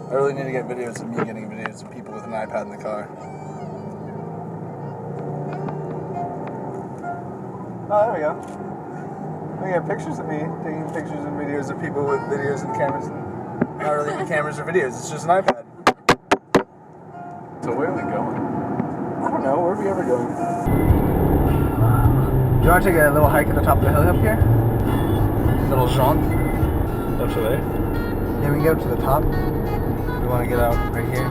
I really need to get videos of me getting videos of people with an iPad in the car. Oh, there we go. We got pictures of me taking pictures and videos of people with videos and cameras. Not really even cameras or videos, it's just an iPad. So where are we going? I don't know, where are we ever going? Do you want to take a little hike at the top of the hill up here? A little jaunt? Up to there? Yeah, we can get up to the top. We want to get out right here.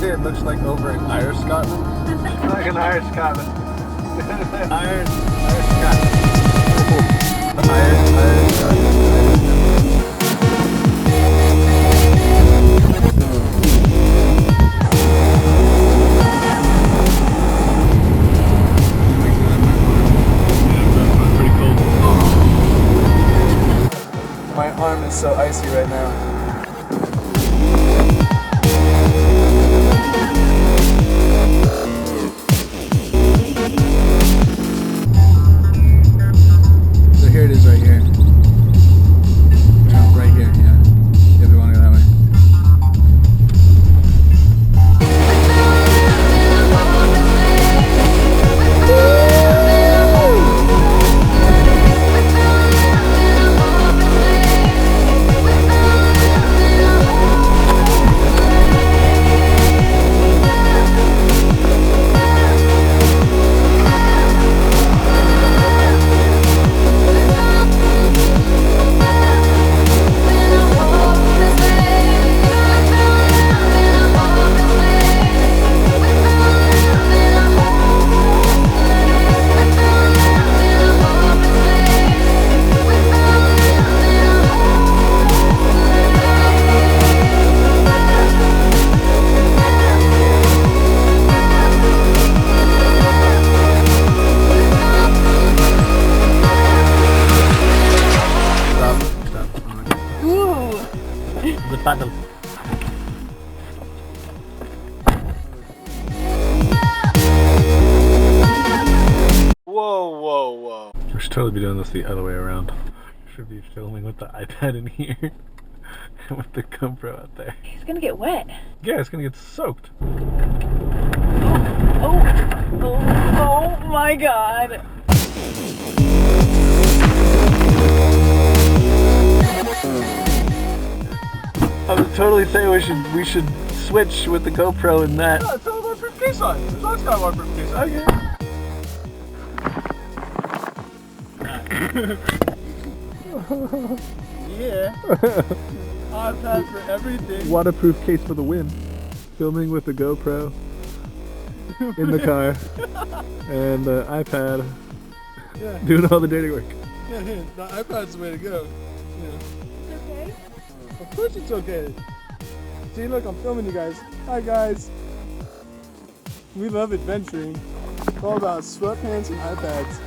It looks like over in Irish Scotland. Like an Irish Scotland. Irish Scotland. Irish Scotland. Pretty cold. My arm is so icy right now. Here it is right here. No, right here, yeah. Yeah, we want to go that way. The puddles. Whoa. We should totally be doing this the other way around. Should be filming with the iPad in here and with the GoPro out there. It's gonna get wet. Yeah, it's gonna get soaked. Oh my god. I was totally saying we should switch with the GoPro and that. No, it's got a waterproof case on. It's always got a waterproof case on. Okay. Yeah. iPad for everything. Waterproof case for the win. Filming with the GoPro in the car and the iPad. Yeah. Doing all the dirty work. Yeah, the iPad's the way to go. Yeah. Okay. Of course it's okay. See, look, I'm filming you guys. Hi, guys. We love adventuring. It's all about sweatpants and iPads.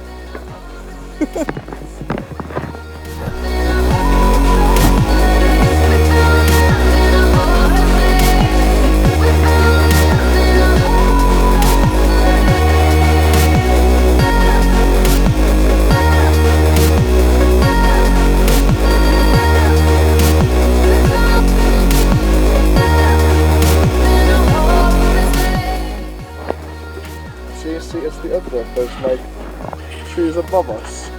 See, it's the other. There's like trees above us.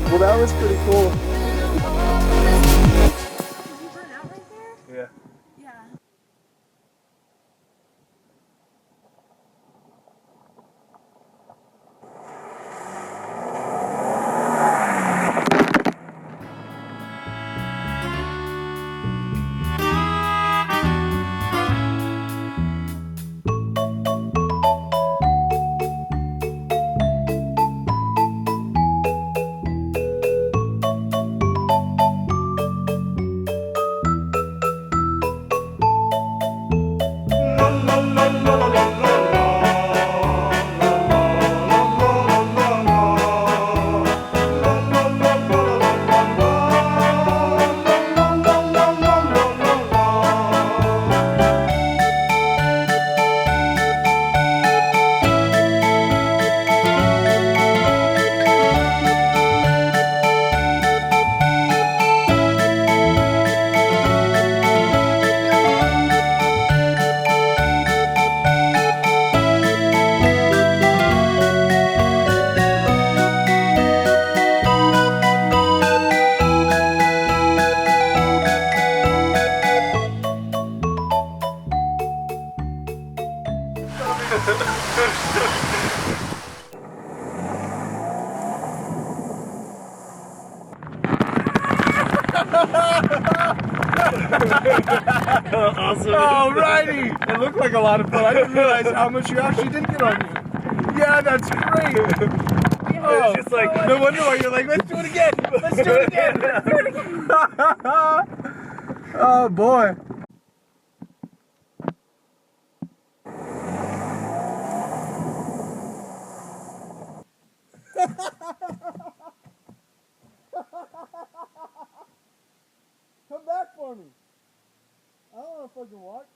Well, that was pretty cool. Did you burn out right there? Yeah. Yeah. Awesome. Alrighty! It looked like a lot of fun. I didn't realize how much you actually did get on you. Yeah, that's great! Oh, it's just like, no wonder why you're like, let's do it again! Let's do it again! Let's do it again! Oh boy. Come back for me. I don't want to fucking walk.